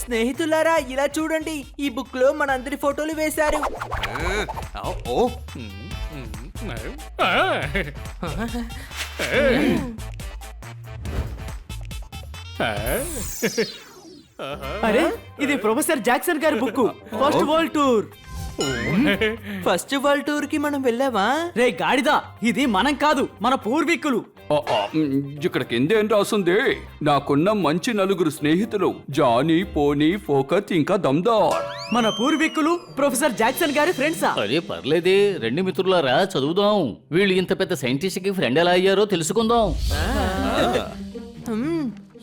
స్నేహితులారా, ఇలా చూడండి, ఈ బుక్ లో మనందరి ఫోటోలు వేశారు. అరే, ఇది ప్రొఫెసర్ జాక్సన్ గారి book, first world tour. First world tour కి మనం వెళ్ళావా? రే గాడిదా, ఇది మనం కాదు, మన పూర్వీకులు. ఇక్కడ కిందేం రాసుంది? నాకున్న మంచి 4 స్నేహితులు జానీ, పోనీ, ఫోకత్ ఇంకా దమ్దార్. మన పూర్వీకులు ప్రొఫెసర్ జాక్సన్ గారి ఫ్రెండ్సా? అరే పర్లేదే, రెండు మిత్రులారా చదువుదాం. వీళ్ళు ఇంత పెద్ద సైంటిస్ట్ కి ఫ్రెండ్ ఎలా అయ్యారో తెలుసుకుందాం.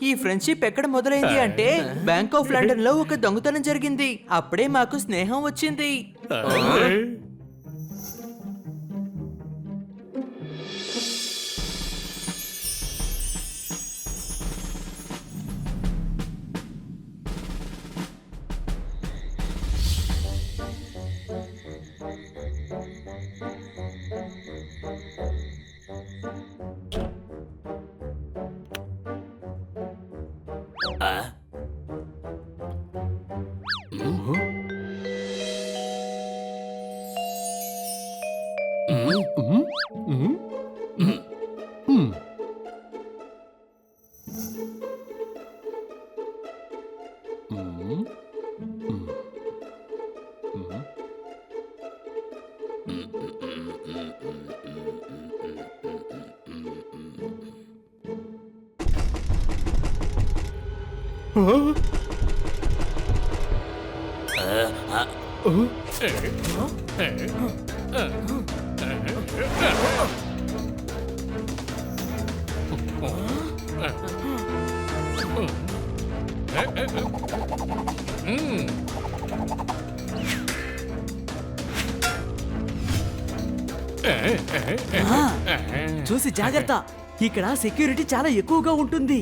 ఈ ఫ్రెండ్షిప్ ఎక్కడ మొదలైంది అంటే బ్యాంక్ ఆఫ్ లండన్ లో ఒక దొంగతనం జరిగింది. అప్పుడే మాకు స్నేహం వచ్చింది. చూసి జాగ్రత్త, ఇక్కడ సెక్యూరిటీ చాలా ఎక్కువగా ఉంటుంది.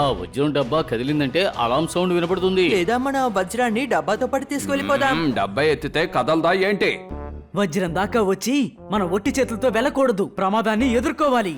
ఆ వజ్రం డబ్బా కదిలిందంటే అలారం సౌండ్ వినపడుతుంది. లేదా మన వజ్రాన్ని డబ్బాతో పాటు తీసుకెళ్లిపోదాం. డబ్బా ఎత్తితే కదలదా ఏంటి? వజ్రం దాకా వచ్చి మన ఒట్టి చేతులతో వెళ్ళకూడదు, ప్రమాదాన్ని ఎదుర్కోవాలి.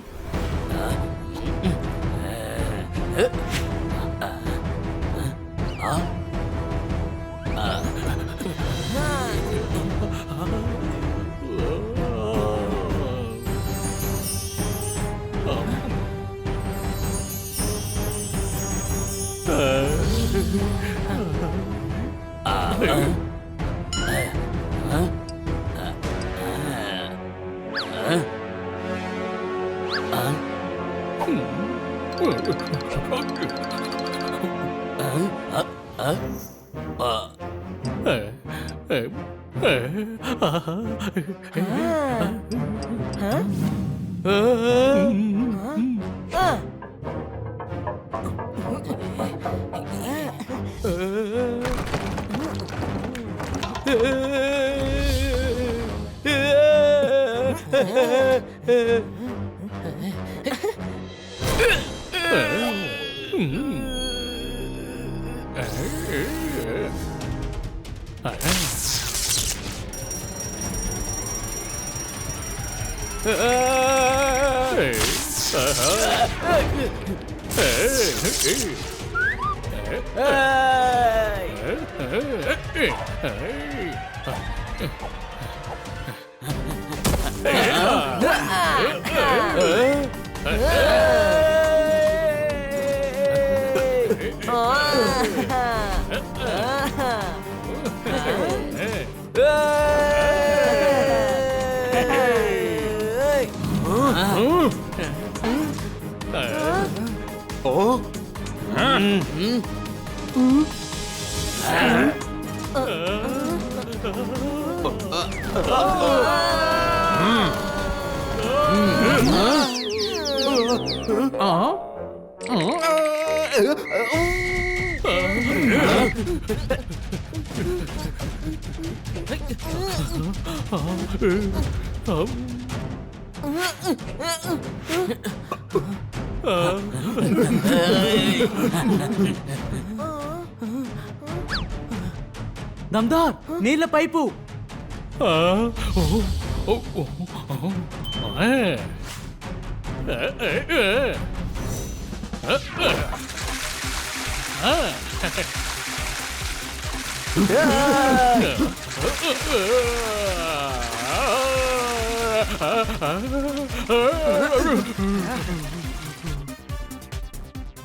దమ్దార్ నీళ్ళ పైపు.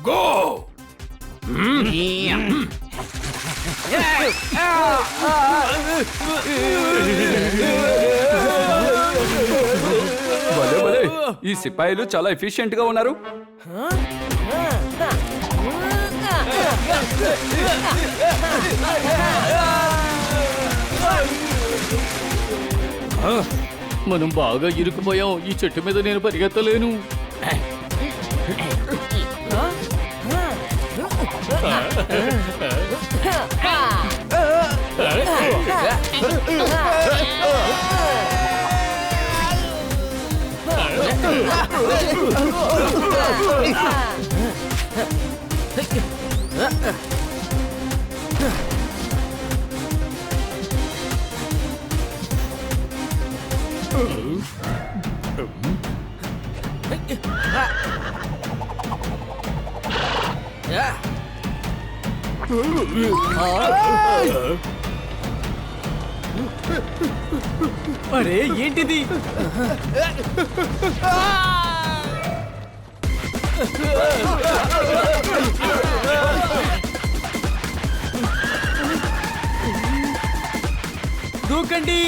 Go! భలే భలే, ఈ సిపాయిలు చాలా ఎఫిషియెంట్ గా ఉన్నారు. మనం బాగా ఇరుక్కుపోయాం. ఈ చెట్టు మీద నేను పరిగెత్తలేను. అరే ఏంటిది? దూకండి.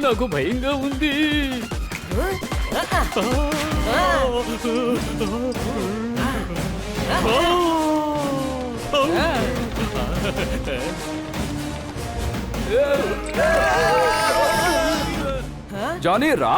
నాకు భయంగా ఉంది. జానీ రా.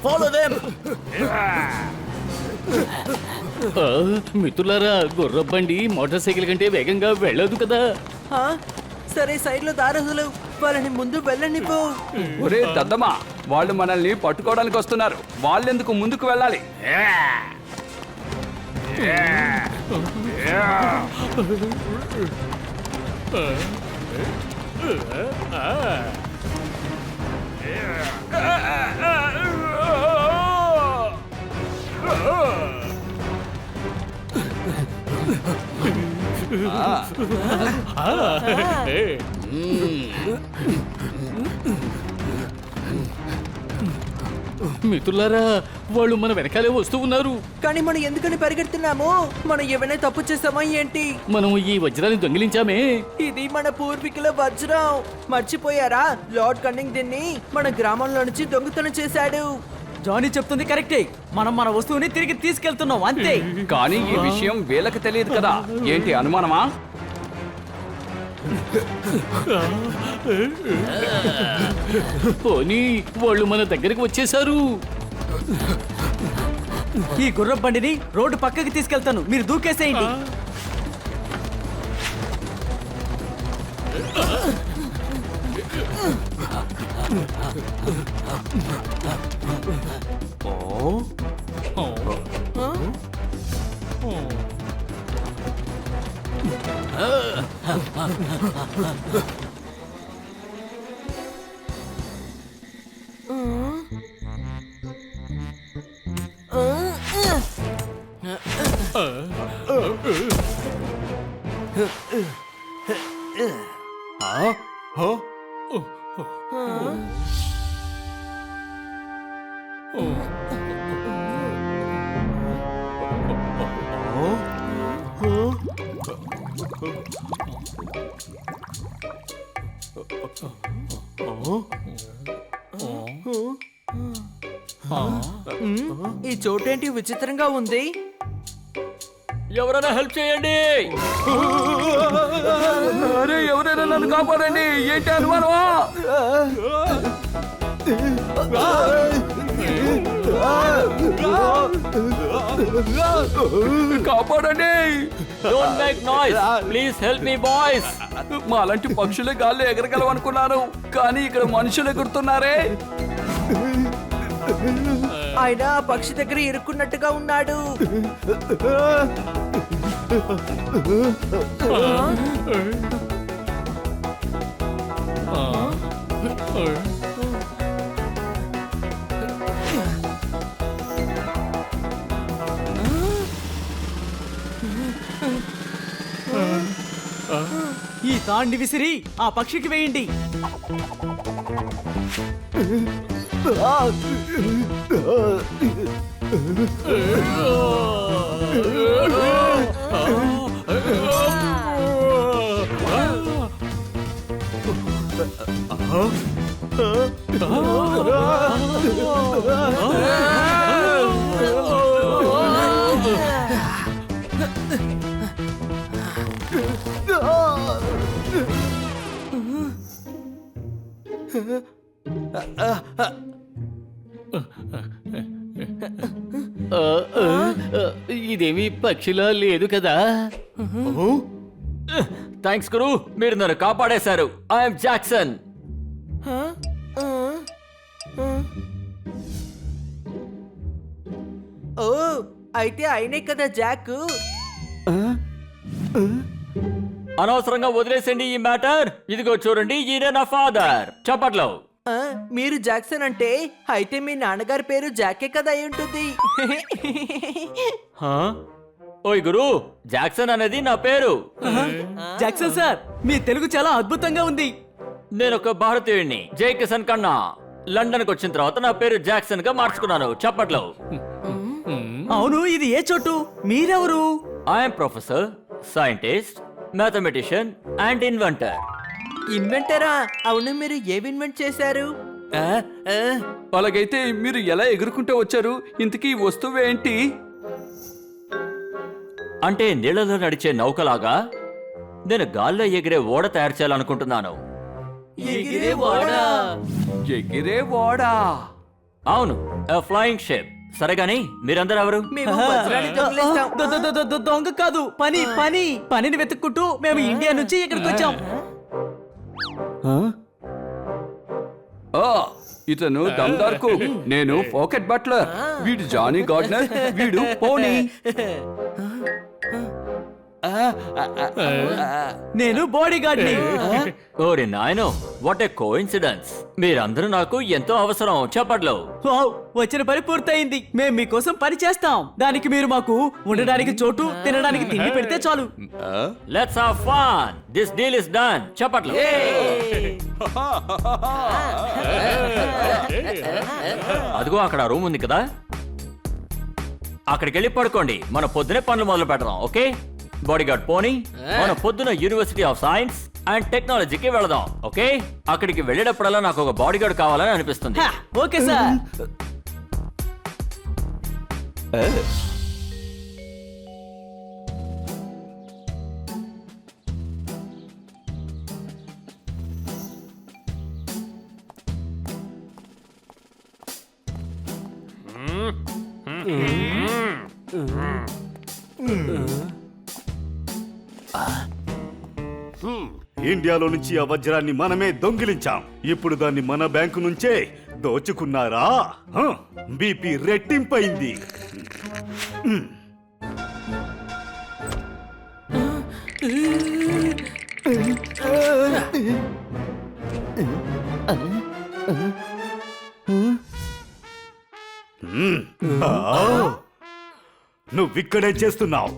Follow them. మిత్రులారా, గుర్రబండి మోటార్ సైకిల్ కంటే వేగంగా వెళ్ళదు కదా. ఆ, సరే సైడ్ లో దారహులు వాళ్ళని ముందు వెళ్ళండి పో. ఒరే దద్దమ్మా, వాళ్ళు మనల్ని పట్టుకోవడానికి వస్తున్నారు. వాళ్ళెందుకు ముందుకు వెళ్ళాలి? మిత్రులారా వాళ్ళు మన వెనకాలే వస్తూ ఉన్నారు. కానీ మనం ఎందుకని పరిగెడుతున్నాము? మనం ఏమైనా తప్పు చేసామా ఏంటి? మనం ఈ వజ్రాన్ని దొంగిలించామే. ఇది మన పూర్వీకుల వజ్రం. మర్చిపోయారా? లార్డ్ కన్నింగ్ దీన్ని మన గ్రామంలో నుంచి దొంగతనం చేశాడు. జానీ చెప్తుంది కరెక్టే. మనం మన వస్తువుని తిరిగి తీసుకెళ్తున్నాం అంతే. కానీ ఈ విషయం వీళ్ళకి తెలియదు కదా. ఏంటి అనుమానమా? పోనీ వాళ్ళు మన దగ్గరికి వచ్చేసారు. ఈ గుర్రం బండిని రోడ్డు పక్కకి తీసుకెళ్తాను, మీరు దూకేసేయండి. ఈ చోటేంటి విచిత్రంగా ఉంది? ఎవరైనా హెల్ప్ చేయండి. అరే ఎవరైనా నన్ను కాపాడండి. ఏంటి అనుమానమా? కాపాడండి. Don't make noise, please help me boys. మాలాంటి పక్షులే గాల్లో ఎగరగలవనుకున్నాను, కానీ ఇక్కడ మనుషులు ఎగురుతున్నారే. ఆయన ఆ పక్షి దగ్గర ఇరుక్కున్నట్టుగా ఉన్నాడు. ఈ తాండి విసిరి ఆ పక్షికి వేయండి. ఇదేమి పక్షిలా లేదు కదా. థ్యాంక్స్ గురు, మీరు నన్ను కాపాడేశారు. I'm Jackson. ఓ, అయితే ఆయనే కదా జాక్. అనవసరంగా వదిలేసండి ఈ మ్యాటర్. ఇదిగో చూడండి, ఈయన నా ఫాదర్. చప్పట్లో. మీరు జాక్సన్ అంటే అయితే మీ నాన్నగారి పేరు జాకే కదా అయి ఉంటుంది. ఓయ్ గురు, జాక్సన్ అనేది నా పేరు. జాక్సన్ సార్, మీ తెలుగు చాలా అద్భుతంగా ఉంది. నేను ఒక భారతీయుడిని, జై కిషన్ కన్నా. లండన్ కు వచ్చిన తర్వాత నా పేరు జాక్సన్ గా మార్చుకున్నాను. చప్పట్లో. అవును, ఇది ఏ చోటు? మీరెవరు? I'm professor, scientist, mathematician and inventor. ఇన్వెంటరా? అవును, మీరు ఏవి ఇన్వెంట్ చేశారు? అలాగైతే మీరు ఎలా ఎగురుకుంటూ వచ్చారు? ఇంతకీ ఈ వస్తువు ఏంటి? అంటే నీళ్లలో నడిచే నౌకలాగా నేను గాల్లో ఎగిరే ఓడ తయారు చేయాలనుకుంటున్నాను. ఎగిరే ఓడా? ఎగిరే ఓడా? అవును, ఫ్లయింగ్ షిప్. సరేగాని మీరందరూ ఎవరు? మేము వజ్రాన్ని దొంగిలిస్తాం. దొంగ కాదు, పనిని వెతుక్కుంటూ మేము ఇండియా నుంచి ఇక్కడికి వచ్చాం. ఇతను దమ్దార్ కుక్, నేను పాకెట్ బట్లర్. వీడు జానీ గార్డనర్, వీడు పోనీ. నేను బాడీ గార్డ్ని. ఓరి నాయనో వాట్ ఏ కోఇన్సిడెన్స్. మీరందరూ నాకు ఎంతో అవసరం. చప్పట్లో. వావ్, వచ్చిన పని పూర్తయింది. మేము మీకోసం పని చేస్తాం. దానికి మీరు మాకు ఉండడానికి చోటు, తినడానికి తిండి పెడితే చాలు. Let's have fun. This deal is done. చప్పట్లో. అదిగో అక్కడ రూమ్ ఉంది కదా, అక్కడికి వెళ్ళి పడుకోండి. మన పొద్దునే పనులు మొదలు పెడదాం. ఓకే బాడీగార్డ్ పోనీ, మన పొద్దున యూనివర్సిటీ ఆఫ్ సైన్స్ అండ్ టెక్నాలజీకి వెళదాం. ఓకే అక్కడికి వెళ్ళేటప్పుడల్లా నాకు ఒక బాడీగార్డ్ కావాలని అనిపిస్తుంది. హా, ఓకే సార్. ఇండియాలో నుంచి ఆ వజ్రాన్ని మనమే దొంగిలించాం. ఇప్పుడు దాన్ని మన బ్యాంకు నుంచే దోచుకున్నారా? బీపీ రెట్టింపైంది. నువ్విక్కడే చేస్తున్నావు.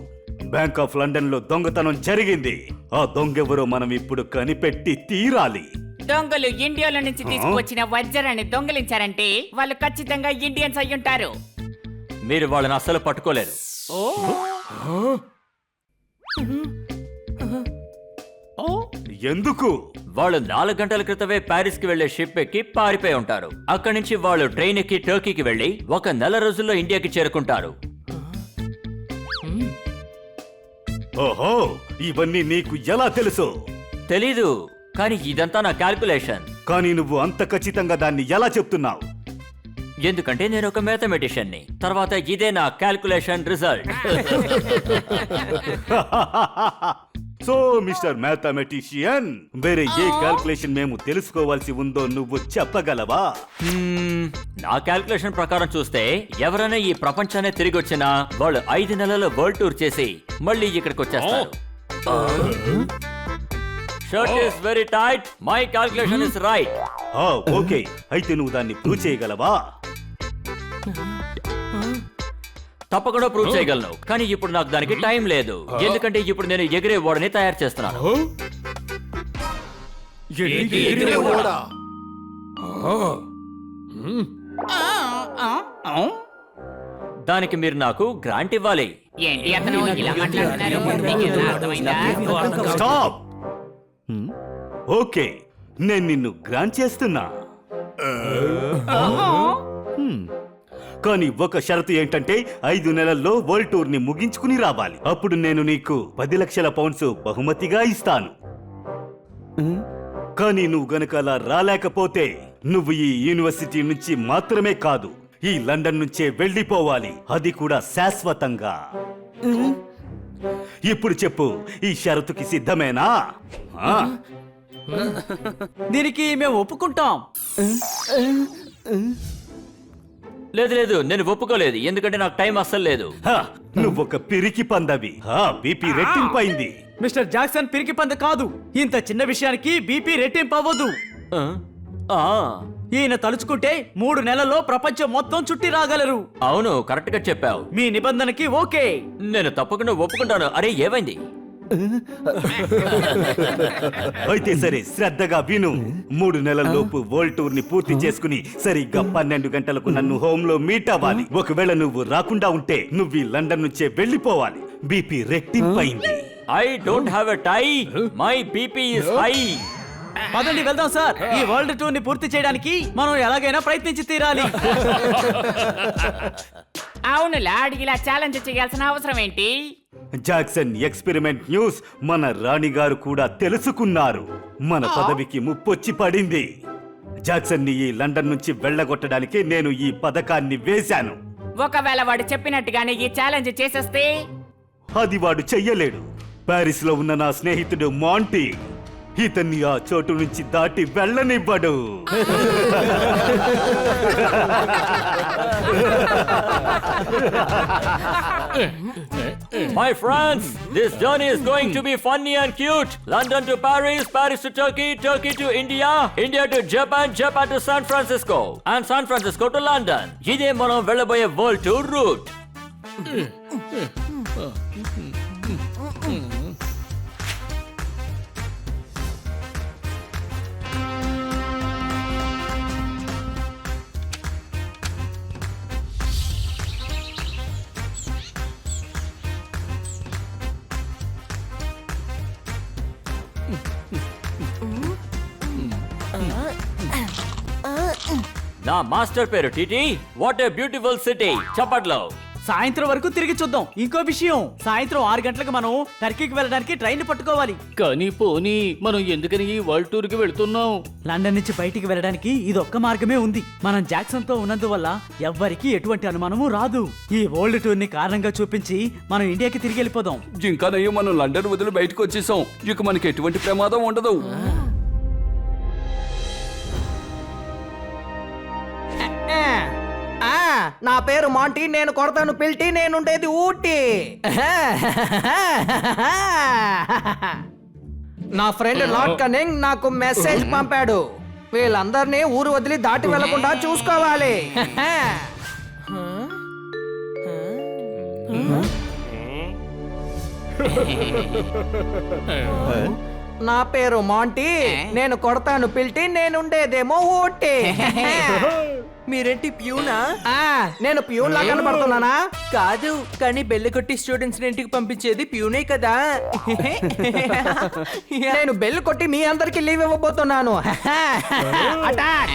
బ్యాంక్ ఆఫ్ లండన్ లో దొంగతనం జరిగింది. ఆ దొంగెవరో మనం ఇప్పుడు కనిపెట్టి తీరాలి. దొంగలు ఇండియాలో నుంచి తీసుకువచ్చిన వజ్రాన్ని దొంగలించారంటే వాళ్ళు ఖచ్చితంగా ఇండియన్స్ అయ్యుంటారు. మీరు వాళ్ళని అస్సలు పట్టుకోలేరు. ఎందుకు? వాళ్ళు 4 గంటల క్రితమే ప్యారిస్ కి వెళ్లే షిప్ ఎక్కి పారిపోయి ఉంటారు. అక్కడి నుంచి వాళ్ళు ట్రైన్ ఎక్కి టర్కీకి వెళ్లి 1 నెల రోజుల్లో ఇండియాకి చేరుకుంటారు. ఓహో, ఇవన్నీ నీకు ఎలా తెలుసు? తెలీదు, కానీ ఇదంతా నా క్యాల్కులేషన్. కానీ నువ్వు అంత ఖచ్చితంగా దాన్ని ఎలా చెప్తున్నావు? ఎందుకంటే నేను ఒక మ్యాథమెటిషియన్ ని. తర్వాత ఇదే నా calculation result. So mister mathematician, వేరే ఏ క్యాల్కులేషన్ మేము తెలుసుకోవాల్సి ఉందో నువ్వు చెప్పగలవా? నా క్యాల్కులేషన్ ప్రకారం చూస్తే ఎవరైనా ఈ ప్రపంచాన్ని తిరిగి వచ్చినా వాళ్ళు 5 నెలల వరల్డ్ టూర్ చేసి మళ్ళీ ఇక్కడికి వచ్చేస్తారు. Shirt is very tight. My calculation is right. Okay, అయితే నువ్వు దాన్ని ప్రూవ్ చేయగలవా? తప్పకుండా ప్రూవ్ చేయగలను, కానీ ఇప్పుడు నాకు దానికి టైం లేదు. ఎందుకంటే ఇప్పుడు నేను ఎగిరే ఓడని తయారు చేస్తున్నాను. దానికి మీరు నాకు గ్రాంట్ ఇవ్వాలి. ఏంటి అతను ఇలా మాట్లాడుతున్నారు? నీకేమైనా అర్థమైందా? స్టాప్. ఓకే, నేను నిన్ను గ్రాంట్ చేస్తున్నా. కానీ ఒక షరతు ఏంటంటే 5 నెలల్లో వరల్డ్ టూర్ ని ముగించుకుని రావాలి. అప్పుడు నేను నీకు 10 లక్షల పౌండ్స్ బహుమతిగా ఇస్తాను. కానీ నువ్వు గనక అలా రాలేకపోతే నువ్వు ఈ యూనివర్సిటీ నుంచి మాత్రమే కాదు, ఈ లండన్ నుంచే వెళ్ళిపోవాలి. అది కూడా శాశ్వతంగా. ఇప్పుడు చెప్పు, ఈ షరతుకి సిద్ధమేనా? దీనికి మేము ఒప్పుకుంటాం. లేదు లేదు, నేను ఒప్పుకోలేదు. ఎందుకంటే నాకు టైం అస్సలు లేదు. నువ్వొక పిరికి పందవి. బీపీ రెట్టింపైంది. మిస్టర్ జాక్సన్ పిరికి పంద కాదు. ఇంత చిన్న విషయానికి బీపీ రెట్టింపు అవ్వదు. ఈయన తలుచుకుంటే 3 నెలల్లో ప్రపంచం మొత్తం చుట్టి రాగలరు. అవును, కరెక్ట్ గా చెప్పావు. మీ నిబంధనకి ఓకే. నేను తప్పకుండా ఒప్పుకుంటాను. అరే ఏమైంది? అయితే సరే, శ్రద్ధగా విను. 3 నెలల్లోపు వరల్డ్ టూర్ ని పూర్తి చేసుకుని సరిగ్గా 12 గంటలకు నన్ను హోమ్ లో మీట్ అవ్వాలి. ఒకవేళ నువ్వు రాకుండా ఉంటే నువ్వు ఈ లండన్ నుంచే వెళ్ళిపోవాలి. బీపీ రెట్టింపైంది. I don't have a tie. My BP is high. పదండి వెళ్దాం సార్. ఈ వరల్డ్ టూర్ ని పూర్తి చేయడానికి మనం ఎలాగైనా ప్రయత్నించి తీరాలి. అవును లాడ్, ఇలా ఛాలెంజ్ చేయాల్సిన అవసరం ఏంటి? జాక్సన్ ఎక్స్పెరిమెంట్ న్యూస్ మన రాణిగారు కూడా తెలుసుకున్నారు. మన పదవికి ముప్పొచ్చి పడింది. జాక్సన్ ని ఈ లండన్ నుంచి వెళ్ళగొట్టడానికి నేను ఈ పథకాన్ని వేశాను. ఒకవేళ వాడు చెప్పినట్టుగానే ఈ ఛాలెంజ్ చేసేస్తే? అది వాడు చెయ్యలేడు. ప్యారిస్ లో ఉన్న నా స్నేహితుడు మాంటీ ఇతన్ని ఆ చోటు నుంచి దాటి వెళ్ళనివ్వడు. My friends, this journey is going to be funny and cute. London to Paris, Paris to Turkey, Turkey to India, India to Japan, Japan to San Francisco, and San Francisco to London. ఇదే మనం వెళ్ళబోయే world tour route. నా master పేరు TT. What a beautiful city. చప్పట్లో. సాయంత్రం వరకు తిరిగి చూద్దాం. ఇంకో విషయం, సాయంత్రం 6 గంటలకు మనం టర్కీకి వెళ్ళడానికి ట్రైన్ పట్టుకోవాలి. కానీ పోనీ మనం ఎందుకని ఈ వరల్డ్ టూర్ కి వెళ్తున్నాం? లండన్ నుంచి బయటికి వెళ్ళడానికి ఇది ఒక్క మార్గమే ఉంది. మనం జాక్సన్ తో ఉన్నందువల్ల ఎవ్వరికి ఎటువంటి అనుమానము రాదు. ఈ వరల్డ్ టూర్ ని కారణంగా చూపించి మనం ఇండియాకి తిరిగి వెళ్ళిపోదాం. జింకానయ్య మనం లండన్ వదిలి బయటకు వచ్చేసాం. ఇక మనకి ఎటువంటి ప్రమాదం ఉండదు. నా పేరు మాంటీ, నేను కొడతాను పిల్టి, నేనుండేది ఊటీ. నా ఫ్రెండ్ లార్డ్ కనింగ్ నాకు మెసేజ్ పంపాడు. వీళ్ళందరినీ ఊరు వదిలి దాటి వెళ్లకుండా చూసుకోవాలి. నా పేరు మాంటీ, నేను కొడతాను పిల్టి, నేనుండేదేమో ఊటీ. మీరేంటి ప్యూనా? నేను ప్యూన్ లా కనబడుతున్నానా? కాదు, కానీ బెల్లి కొట్టి స్టూడెంట్స్ ఇంటికి పంపించేది ప్యూనే కదా. నేను బెల్లి కొట్టి మీ అందరికి లీవ్ ఇవ్వబోతున్నాను. అటాక్!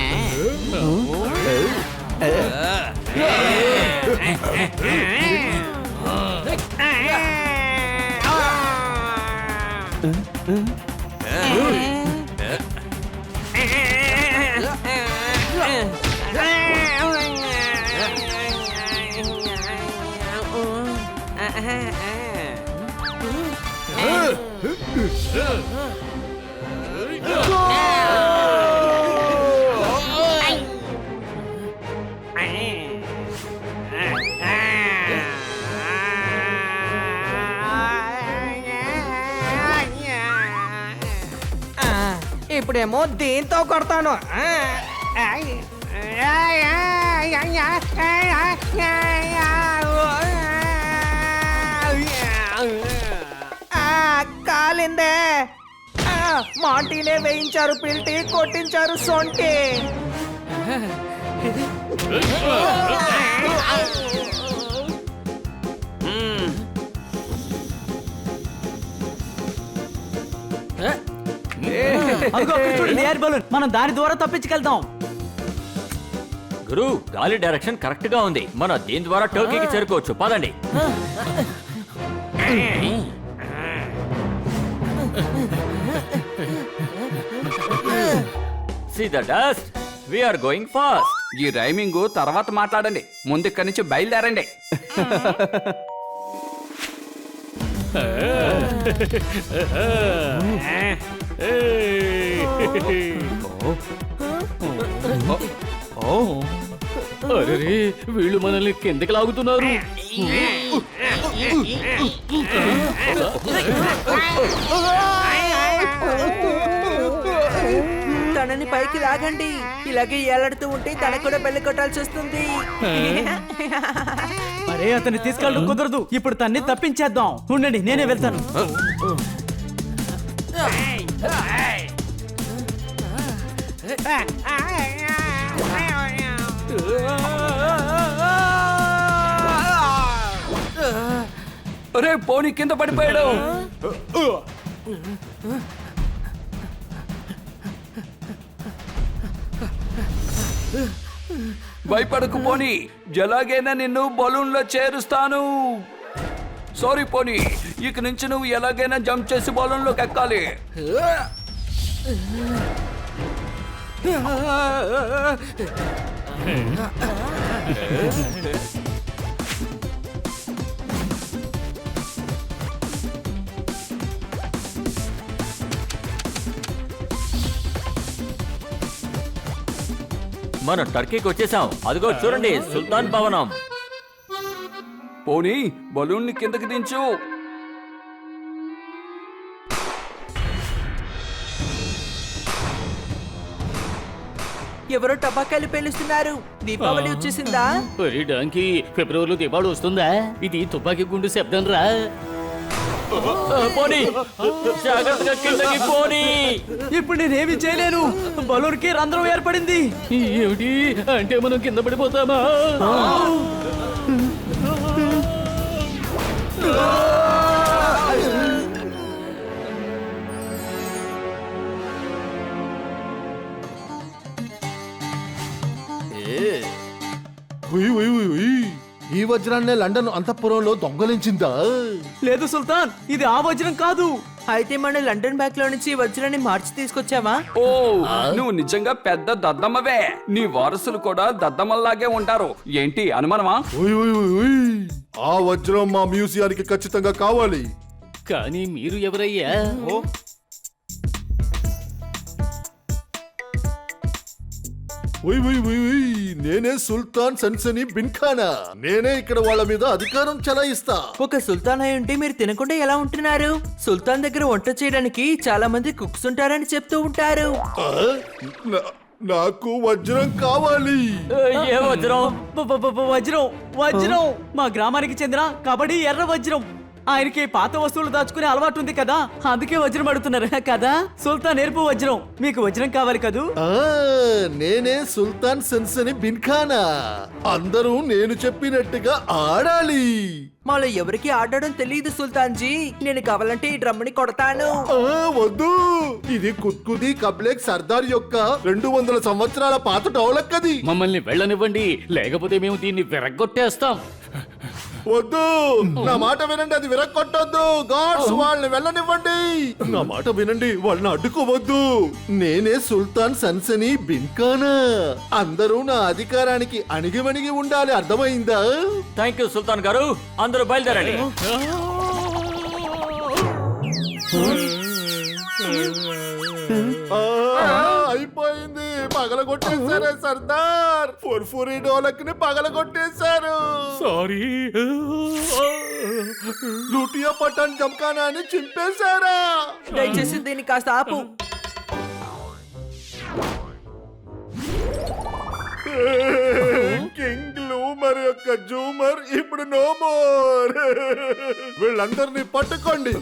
ఇప్పుడేమో దీంతో కొడతాను. కాలిందే. మాంటీనే వేయించారు పిల్టి, కొట్టించారు సొంటి. అదిగో అక్కడ చూడండి, ఎయిర్ బలూన్. మనం దాని ద్వారా తప్పించుకెళ్తాం. గురు, గాలి డైరెక్షన్ కరెక్ట్ గా ఉంది. మనం దీని ద్వారా టర్కీకి చేరుకోవచ్చు. పదండి. See the dust? We are going fast. ఈ రైమింగ్ తర్వాత మాట్లాడండి. ముందు ఇక్కడి నుంచి బయలుదేరండి. అరే, వీళ్ళు మనల్ని కిందకి లాగుతున్నారు. తనని పైకి లాగండి. ఇలాగే ఏలాడుతూ ఉంటే తన కూడా బెల్లి కొట్టాల్సి వస్తుంది. మరే అతన్ని తీసుకెళ్ళడం కుదరదు. ఇప్పుడు తన్ని తప్పించేద్దాం. ఉండండి, నేనే వెళ్తాను. అరే, పోనీ కింద పడిపోయాడు. భయపడకు పోనీ, ఎలాగైనా నిన్ను బలూన్ లో చేరుస్తాను. సారీ పోనీ, ఇక నుంచి నువ్వు ఎలాగైనా జంప్ చేసి బలూన్ లోకి ఎక్కాలి. మనం టర్కీకి వచ్చేసాం. అదిగో చూడండి, సుల్తాన్ భవనం. పోనీ బలూన్ ని కిందకి దించు. ఎవరో టపాకాయలు పేలుస్తున్నారు. దీపావళి వచ్చేసిందా? ఒరే డాంకీ, ఫిబ్రవరిలో దీపావళి వస్తుందా? ఇది తుపాకీ గుండు శబ్దం రా. పోనీ, జాగ్రత్తగా కిందకి పోనీ. ఇప్పుడు నేనేమి చేయలేను, బలూన్కి రంధ్రం ఏర్పడింది. ఏమిటి అంటే మనం కింద పడిపోతామా? ఈ వజ్రాన్నే లండన్ అంతఃపురంలో దొంగలించిందా? లేదు సుల్తాన్, ఇది ఆ వజ్రం కాదు. అయితే మన లండన్ బ్యాక్ లో నుంచి వజ్రాన్ని మార్చి తీసుకొచ్చావా? ఓ, నువ్వు నిజంగా పెద్ద దద్దమ్మవే. నీ వారసులు కూడా దద్దమ్మల్లాగే ఉంటారు. ఏంటి అనుమానమా? ఆ వజ్రం మా మ్యూజియానికి ఖచ్చితంగా కావాలి. కానీ మీరు ఎవరయ్యా? నేనే సుల్తాన్ సన్సనీ బిన్ ఖానా. నేనే ఇక్కడ వాళ్ళ మీద అధికారం చెలాయిస్తా. ఒక సుల్తాన్ అయి ఉంటే మీరు తినకుండా ఎలా ఉంటున్నారు? సుల్తాన్ దగ్గర వంట చేయడానికి చాలా మంది కుక్స్ ఉంటారని చెప్తూ ఉంటారు. ఆ? నాకు వజ్రం కావాలి. ఏ వజ్రం? వజ్రం వజ్రం మా గ్రామానికి చెందిన కబడ్డీ ఎర్ర వజ్రం. ఆయనకి పాత వస్తువులు దాచుకునే అలవాటు ఉంది కదా, అందుకే వజ్రం అడుగుతున్నారు కదా. సుల్తాన్ ఎరుపు వజ్రం. మీకు వజ్రం కావాలి కదూ? నేనే సుల్తాన్ సన్సనీ బిన్ ఖానా. అందరూ నేను చెప్పినట్టుగా ఆడాలి. మాలో ఎవరికి ఆడడం తెలియదు సుల్తాన్ జీ. నేను కావాలంటే ఈ డ్రమ్ని కొడతాను. వద్దు, ఇది కుత్కుది కబ్లేక్ సర్దార్ యొక్క 200 సంవత్సరాల పాత డౌలక్కది. మమ్మల్ని వెళ్ళనివ్వండి, లేకపోతే మేము దీన్ని విరగ్గొట్టేస్తాం. వద్దు, నా మాట వినండి, అది విరక్కొట్టొద్దు. గాడ్స్ వాళ్ళని వెళ్ళనివ్వండి. నా మాట వినండి, వాళ్ళని అడ్డుకోవద్దు. నేనే సుల్తాన్ సన్సనీ బిన్ ఖానా. అందరూ నా అధికారానికి అణిగిమణిగి ఉండాలి, అర్థమైందా? థ్యాంక్ యూ సుల్తాన్ గారు. అందరూ బయలుదేరండి. అయిపోయింది, పగలగొట్టేశారే సర్దార్. ఫుర్ఫురి డోలక్ ని పగలగొట్టేశారు. సారీ. లూటియా పఠాన్ జంకానా అని చింపేశారా? దయచేసి దీన్ని కాస్త ఆపు. కింగ్ లూమర్ యొక్క జూమర్ ఇప్పుడు నో మోర్. వీళ్ళందరినీ పట్టుకోండి.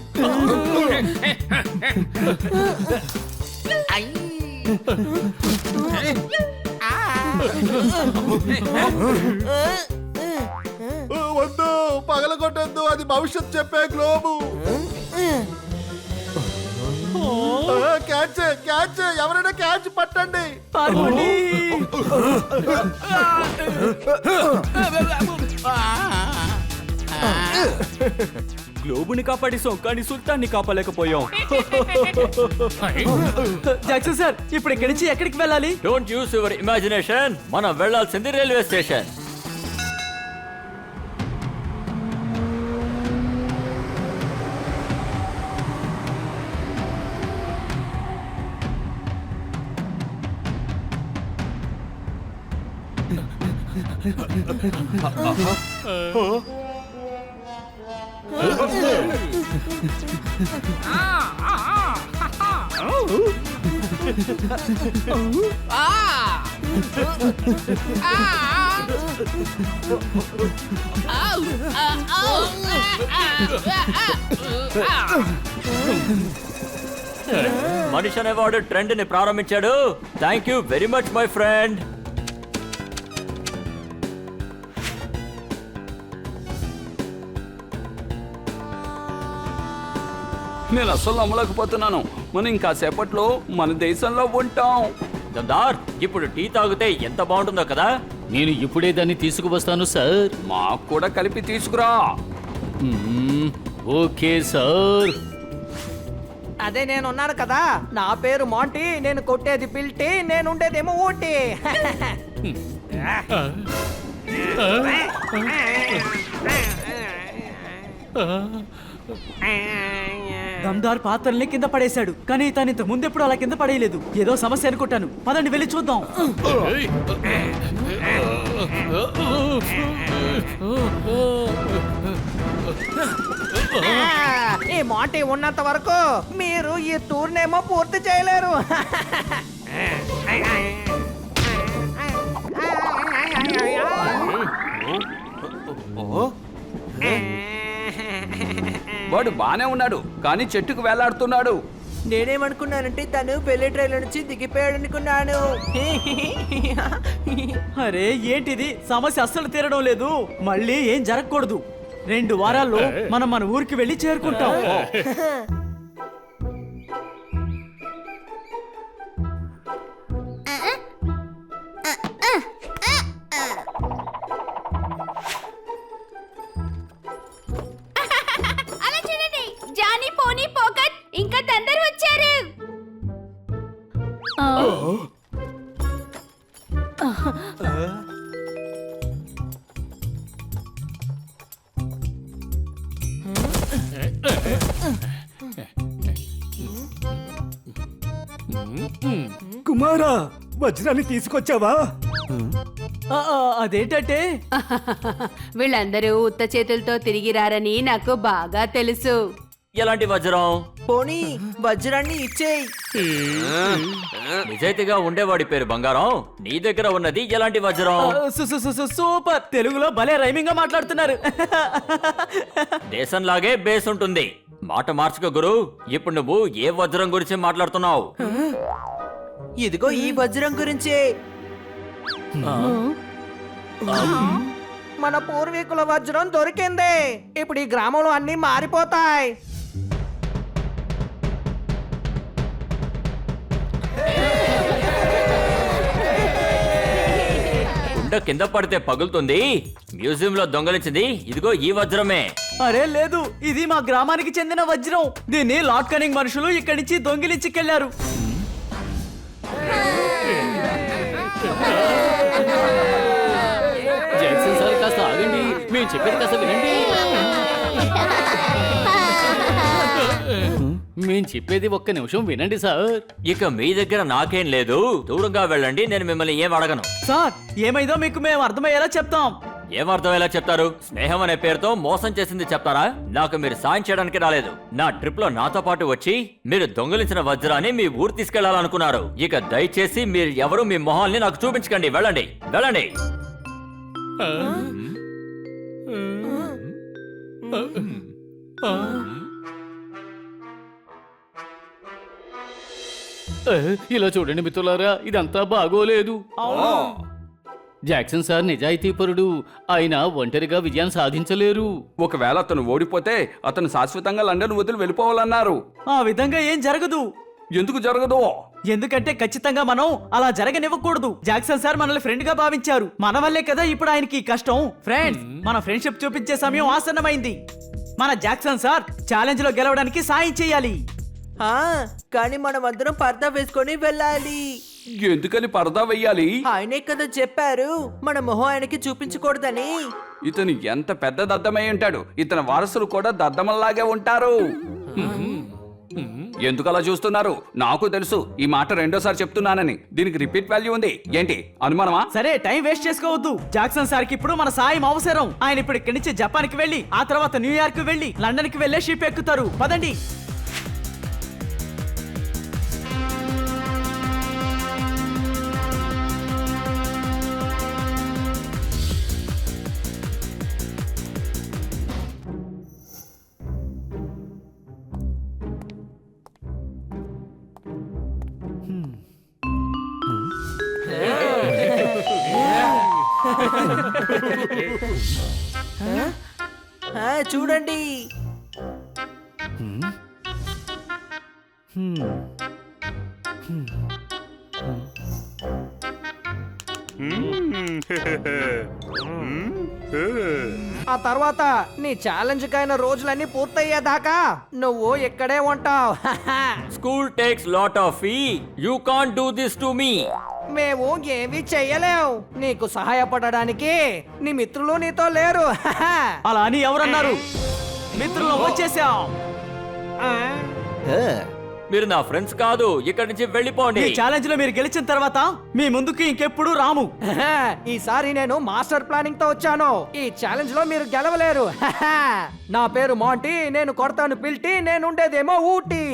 వద్దు, పగలగొట్టద్దు, అది భవిష్యత్ చెప్పే గ్లోబు. క్యాచ్ క్యాచ్, ఎవరైనా క్యాచ్ పట్టండి. గ్లోబుని కాపాడేసాం, కానీ సుల్తాన్ని కాపాడలేకపోయాం. జాక్సన్ సార్, ఇప్పుడు ఇక్కడి నుంచి ఎక్కడికి వెళ్ళాలి? Don't use your imagination. మనం వెళ్ళాల్సింది రైల్వే స్టేషన్. మనిషి అనేవాడు ట్రెండ్ ని ప్రారంభించాడు. Thank you very much my friend. నేను అస్సలు నమ్మలేకపోతున్నాను. మనం ఇంకా సేపట్లో మన దేశంలో ఉంటాం. దమ్దార్, ఇప్పుడు టీ తాగితే ఎంత బాగుంటుందో కదా. నేను ఇప్పుడే దాన్ని తీసుకువస్తాను సార్. మాకు కూడా కలిపి తీసుకురా. Okay sir. అదే నేనున్నాను కదా, నా పేరు మాంటీ. నేను కొట్టేది పిల్టి, నేను ఉండేదేమో ఊటీ. దమ్దార్ పాత్రల్ని కింద పడేశాడు, కానీ తను ఇంత ముందెప్పుడు అలా కింద పడేయలేదు. ఏదో సమస్య అనుకుంటాను. పదండి వెళ్ళి చూద్దాం. ఈ మాంటీ ఉన్నంత వరకు మీరు ఈ టూర్నేమో పూర్తి చేయలేరు. వాడు బానే ఉన్నాడు కానీ చెట్టుకు వేలాడుతున్నాడు. నేనేమనుకున్నానంటే తను పెళ్లి ట్రైన్ల నుంచి దిగిపోయాడు అనుకున్నాను. అరే ఏంటిది, సమస్య అస్సలు తీరడం లేదు. మళ్ళీ ఏం జరగకూడదు. 2 వారాల్లో మనం మన ఊరికి వెళ్ళి చేరుకుంటాం. అలా చూడండి, జానీ, పోనీ, పోకట్ ఇంకా తందరు వచ్చారు. కుమారా, వజ్రాన్ని తీసుకొచ్చావా? అదేంటంటే వీళ్ళందరూ ఉత్త చేతులతో తిరిగి రారని నాకు బాగా తెలుసు. ఎలాంటి వజ్రం? పోనీ వజ్రాన్ని ఇచ్చేయి. నిజాయితీగా ఉండేవాడి పేరు బంగారం. నీ దగ్గర ఉన్నది ఎలాంటి వజ్రం? సూపర్, తెలుగులో భలే రైమింగ్ గా మాట్లాడుతున్నారు. దేశంలాగే బేస్ ఉంటుంది. మాట మార్చుకో గురు. ఇప్పుడు నువ్వు ఏ వజ్రం గురించి మాట్లాడుతున్నావు? ఇదిగో ఈ వజ్రం గురించే. మన పూర్వీకుల వజ్రం దొరికింది. ఇప్పుడు ఈ గ్రామంలో అన్ని మారిపోతాయి. కుండ కింద పడితే పగులుతుంది. మ్యూజియం లో దొంగలించింది ఇదిగో ఈ వజ్రమే. అరే లేదు, ఇది మా గ్రామానికి చెందిన వజ్రం. దీన్ని లాట్ కనింగ్ మనుషులు ఇక్కడి నుంచి దొంగిలించుకెళ్లారు. జాక్సన్ సార్ కాస్త ఆగండి, మేము చెప్పేది కాస్త వినండి. మేము చెప్పేది ఒక్క నిమిషం వినండి సార్. ఇక మీ దగ్గర నాకేం లేదు. దూరంగా వెళ్ళండి, నేను మిమ్మల్ని ఏం అడగను. సార్ ఏమైందో మీకు మేము అర్థమయ్యేలా చెప్తాం. ఏం అర్థమయ్యేలా చెప్తారు? స్నేహం అనే పేరుతో మోసం చేసింది చెప్తారా? నాకు మీరు సాయం చేయడానికి రాలేదు. నా ట్రిప్ లో నాతో పాటు వచ్చి మీరు దొంగిలించిన వజ్రాన్ని మీ ఊరు తీసుకెళ్లాలనుకున్నారు. ఇక దయచేసి మీరు ఎవరు మీ మొహాల్ని నాకు చూపించకండి. వెళ్ళండి వెళ్ళండి. ఇలా చూడండి మిత్రులారా, ఇదంతా బాగోలేదు. జాక్సన్ సార్ నిజాయితీపరుడు. ఆయన ఒంటరిగా విజయాన్ని సాధించలేరు. ఒకవేళ అతను ఓడిపోతే అతను శాశ్వతంగా లండన్ వదిలి వెళ్ళిపోవాలన్నారు. ఆ విధంగా ఏం జరగదు. ఎందుకు జరగదు? ఎందుకంటే ఖచ్చితంగా మనం అలా జరగనివ్వకూడదు. జాక్సన్ సార్ మనల్ని ఫ్రెండ్ గా భావించారు. మన వల్లే కదా ఇప్పుడు ఆయనకి కష్టం. ఫ్రెండ్స్, మన ఫ్రెండ్షిప్ చూపించే సమయం ఆసన్నమైంది. మన జాక్సన్ సార్ ఛాలెంజ్ లో గెలవడానికి సాయం చేయాలి. కానీ మనం అందరం పర్దా వేసుకొని వెళ్ళాలి. ఎందుకని పరదా వెయ్యాలి? ఆయనే కదా చెప్పారు మన మొహం ఆయనకి చూపించకూడదని. ఇతను ఎంత పెద్ద దద్దమై ఉంటాడు. ఇతని వారసులు కూడా దద్దమల్లాగే ఉంటారు. ఎందుకు అలా చూస్తున్నారు? నాకు తెలుసు ఈ మాట రెండోసారి చెప్తున్నానని. దీనికి రిపీట్ వాల్యూ ఉంది. ఏంటి అనుమానమా? సరే, టైం వేస్ట్ చేసుకోవద్దు. జాక్సన్ సార్ కి ఇప్పుడు మన సాయం అవసరం. ఆయన ఇప్పుడు ఇక్కడి నుంచి జపాన్ కి వెళ్లి ఆ తర్వాత న్యూయార్క్ వెళ్లి లండన్ కి వెళ్లే షిప్ ఎక్కుతారు. పదండి. చూడండి. ఆ తర్వాత నీ ఛాలెంజ్ కైన రోజులన్నీ పూర్తయ్యేదాకా నువ్వు ఇక్కడే ఉంటావు. School takes lot of fee. You can't do this to me. మేము ఏమీ చెయ్యలేవు. నీకు సహాయపడడానికి నీ మిత్రులు నీతో లేరు. అలా అని ఎవరన్నారు? మిత్రులు వచ్చేసాం. మీరు నా ఫ్రెండ్స్ కాదు, ఇక్కడి నుంచి వెళ్ళిపోండి. ఈ ఛాలెంజ్ లో మీరు గెలిచిన తర్వాత మీ ముందుకి ఇంకెప్పుడు రాము. ఈసారి నేను మాస్టర్ ప్లానింగ్ తో వచ్చాను. ఈ ఛాలెంజ్ లో మీరు గెలవలేరు. నా పేరు మాంటీ, నేను కొడతాను పిల్టి, నేను ఉండేదేమో Ooty.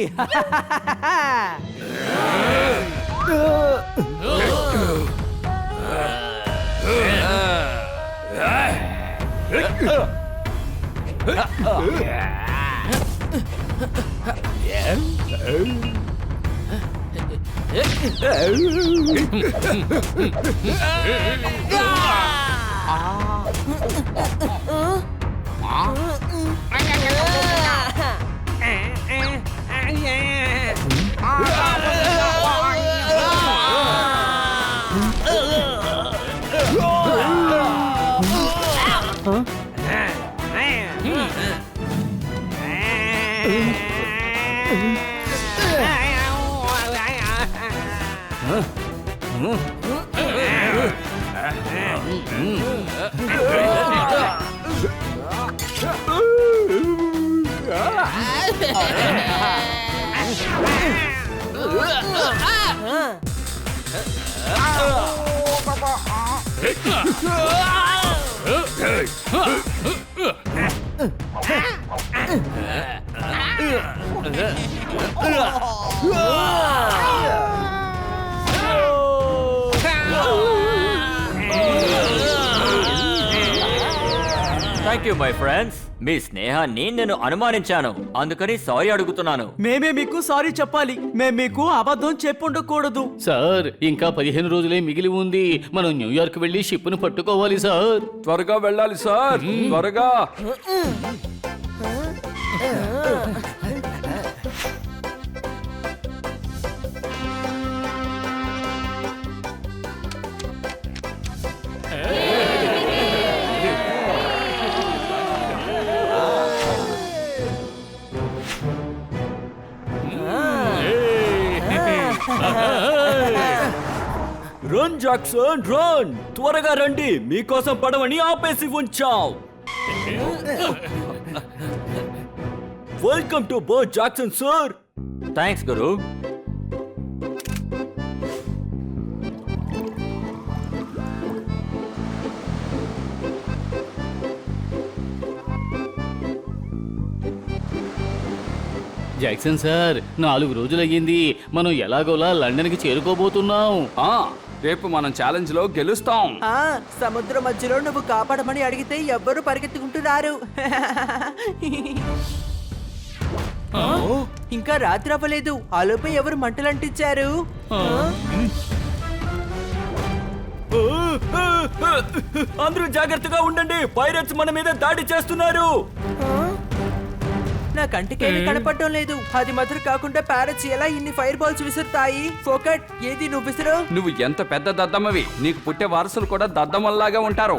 Thank you my friends. మీ స్నేహాన్ని నేను అనుమానించాను, అందుకని సారీ అడుగుతున్నాను. మేమే మీకు సారీ చెప్పాలి. మేము మీకు అబద్ధం చెప్పుండకూడదు. సార్ ఇంకా 15 రోజులే మిగిలి ఉంది. మనం న్యూయార్క్ వెళ్ళి షిప్ను పట్టుకోవాలి సార్. త్వరగా వెళ్ళాలి సార్, త్వరగా. రన్ జాక్సన్ రన్, త్వరగా రండి, మీకోసం పడవని ఆపేసి ఉంచాం. Welcome to boat Jackson sir. Thanks గురు. జాక్సన్ సార్ 4 రోజులయ్యింది. మనం ఎలాగోలా లండన్కి చేరుకోబోతున్నాం. రేపు మనం ఛాలెంజ్ లో గెలుస్తాం. సముద్రం మధ్యలో నువ్వు కాపాడమని అడిగితే ఎవ్వరూ పరిగెత్తుకుంటున్నారు. ఇంకా రాత్రి అవ్వలేదు, ఆలోపే ఎవరు మంటలంటించారు? అందరూ జాగ్రత్తగా ఉండండి, పైరట్స్ మన మీద దాడి చేస్తున్నారు. నా కంటికేమీ కనపడటం లేదు. అది మాత్రం కాకుండా ప్యారెట్స్ ఎలా ఇన్ని ఫైర్ బాల్స్ విసురుతాయి? ఫోకట్, ఏది నువ్వు విసురు? నువ్వు ఎంత పెద్ద దద్దమ్మవి, నీకు పుట్టే వారసులు కూడా దద్దమ్మల్లాగా ఉంటారు.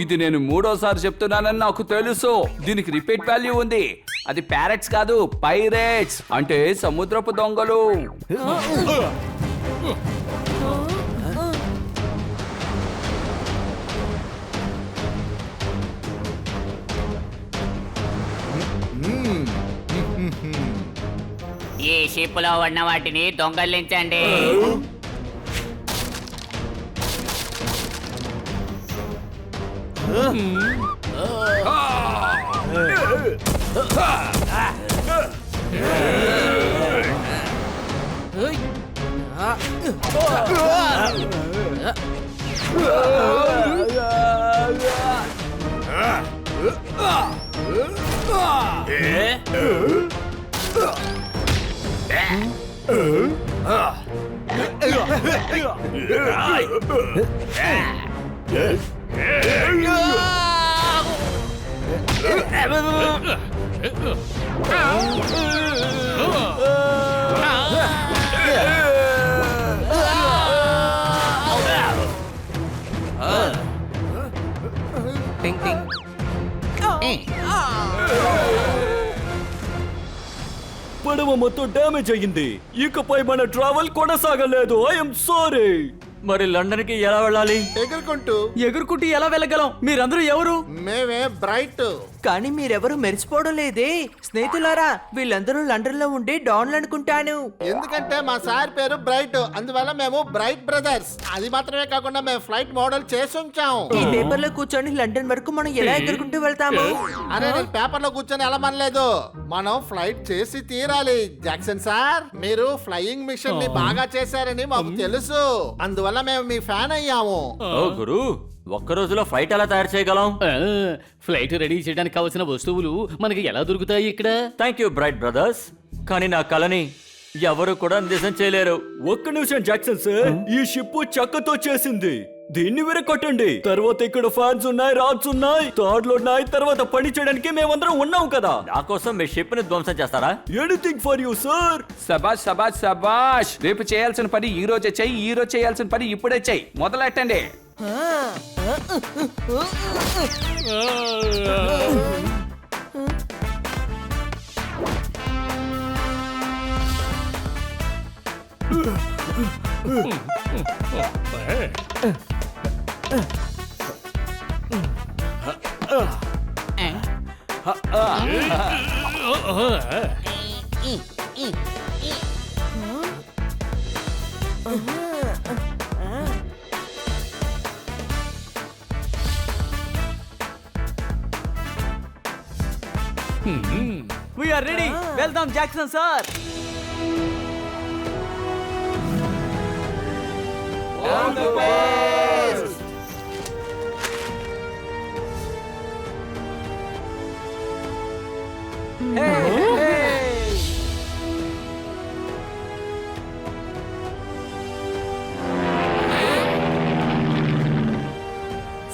ఇది నేను 3వసారి చెప్తున్నానని నాకు తెలుసు. దీనికి రిపీట్ వాల్యూ ఉంది. అది ప్యారెట్స్ కాదు, పైరేట్స్ అంటే సముద్రపు దొంగలు. ఈ షిప్ లో ఉన్న వాటిని దొంగలించండి. పడవ మొత్తం డ్యామేజ్ అయ్యింది. ఇకపై మన ట్రావెల్ కొనసాగలేదు. I'm sorry. మరి లండన్ కి ఎలా వెళ్ళాలి? ఎగురుకుంటూ ఎగురుకుంటూ ఎలా వెళ్ళగలం? మీరందరూ ఎవరు? మేమే బ్రైట్. కానీ మీరెవరు మెరిసిపోవడం లేదే స్నేహితులారా. వీళ్ళందరూ లండన్ లో ఉండి డాన్లు అనుకుంటాను. ఎందుకంటే మా సార్ పేరు బ్రైట్, అందువల్ల మేము బ్రైట్ బ్రదర్స్. అది మాత్రమే కాకుండా మేము ఫ్లైట్ మోడల్ చేసి ఉంచాం. ఈ పేపర్ లో కూర్చొని లండన్ వరకు మనం ఎలా ఎగురుకుంటూ వెళ్తాము? అరే నేను పేపర్ లో కూర్చొని ఎలా మనలేదు, మనం ఫ్లైట్ చేసి తీరాలి. జాక్సన్ సార్, మీరు ఫ్లయింగ్ మిషన్ ని బాగా చేశారని మాకు తెలుసు, అందువల్ల మేము మీ ఫ్యాన్ అయ్యాము. ఓ గురు, ఒక్క రోజులో ఫ్లైట్ ఎలా తయారు చేయగలం? ఫ్లైట్ రెడీ చేయడానికి కావలసిన వస్తువులు మనకి ఎలా దొరుకుతాయి ఇక్కడ? థ్యాంక్ యూ బ్రైట్ బ్రదర్స్, కానీ నా కలని ఎవరు కూడా నిజం చేయలేరు. ఒక్క నిమిషం జాక్సన్ సార్, ఈ షిప్ చెక్కతో చేసింది, దీన్ని విరగొట్టండి. తర్వాత ఇక్కడ ఫ్యాన్స్ ఉన్నాయి, రాడ్స్ ఉన్నాయి, తాడ్లు ఉన్నాయి. తర్వాత పని చేయడానికి మేమందరం ఉన్నాం కదా. నా కోసం మీ షిప్ ని ధ్వంసం చేస్తారా? Anything for you sir. సబాష్ సబాష్ సబాష్. రేపు చేయాల్సిన పని ఈ రోజే చెయ్యి, ఈ రోజు చేయాల్సిన పని ఇప్పుడే చెయ్యి. మొదలెట్టండి. We're ready. వెళ్దాం Jackson sir.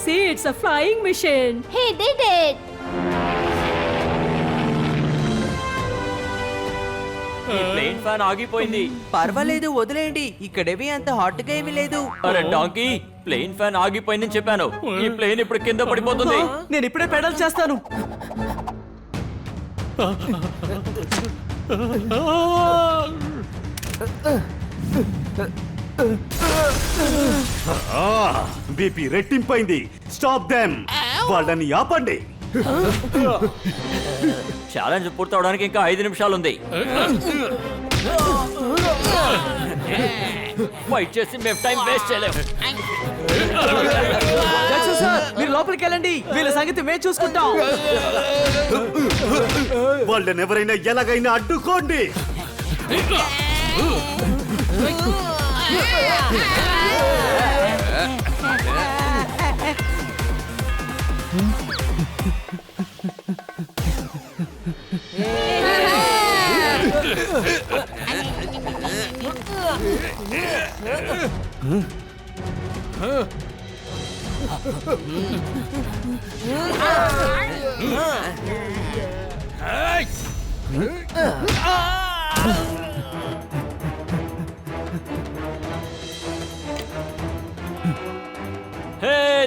See, it's a flying machine. He did it. ఈ ప్లేన్ ఫ్యాన్ ఆగిపోయింది. పర్వాలేదు వదిలేయండి, ఇక్కడేవి అంత హాట్ గా ఏమీ లేదు. అరే డాంకీ, ప్లేన్ ఫ్యాన్ ఆగిపోయిందని చెప్పాను. ఈ ప్లేన్ ఇప్పుడు కింద పడిపోతుంది. నేను ఇప్పుడే పెడల్ చేస్తాను. బీపీ రెట్టింపైంది. స్టాప్ దెమ్, వాళ్ళని ఆపండి. ఛాలెంజ్ పూర్తవడానికి ఇంకా 5 నిమిషాలు ఉంది. ఫైట్ చేసి మేము టైం వేస్ట్ చేయలేము. జాక్సన్ సార్, మీరు లోపలికి వెళ్ళండి, వీళ్ళ సంగతి మేము చూసుకుంటాం. వాళ్ళని ఎవరైనా ఎలాగైనా అడ్డుకోండి.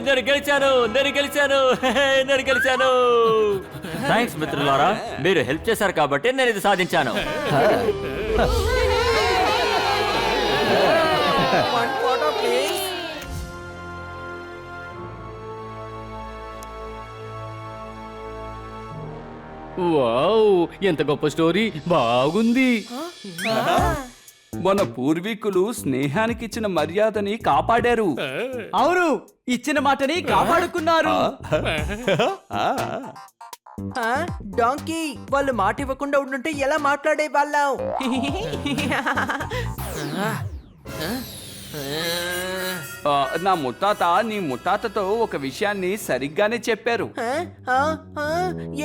నేను గెలిచాను, నేను గెలిచాను, నేను గెలిచాను. థ్యాంక్స్ మిత్రులారా, మీరు హెల్ప్ చేశారు కాబట్టి నేను ఇది సాధించాను. One photo, please. వావ్, ఎంత గొప్ప స్టోరీ, బాగుంది. మన పూర్వీకులు స్నేహానికి ఇచ్చిన మర్యాదని కాపాడారు. అవును, ఇచ్చిన మాటని కాపాడుకున్నారు. డాంకీ, వాళ్ళు మాట ఇవ్వకుండా ఉండుంటే ఎలా మాట్లాడే వాళ్ళం? నా ముత్తాత నీ ముత్తాతతో ఒక విషయాన్ని సరిగ్గానే చెప్పారు.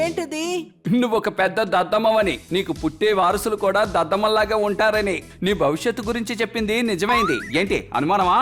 ఏంటిది? నువ్వు ఒక పెద్ద దద్దమ్మవని, నీకు పుట్టే వారసులు కూడా దద్దమ్మల్లాగా ఉంటారని. నీ భవిష్యత్తు గురించి చెప్పింది నిజమైంది. ఏంటి అనుమానమా?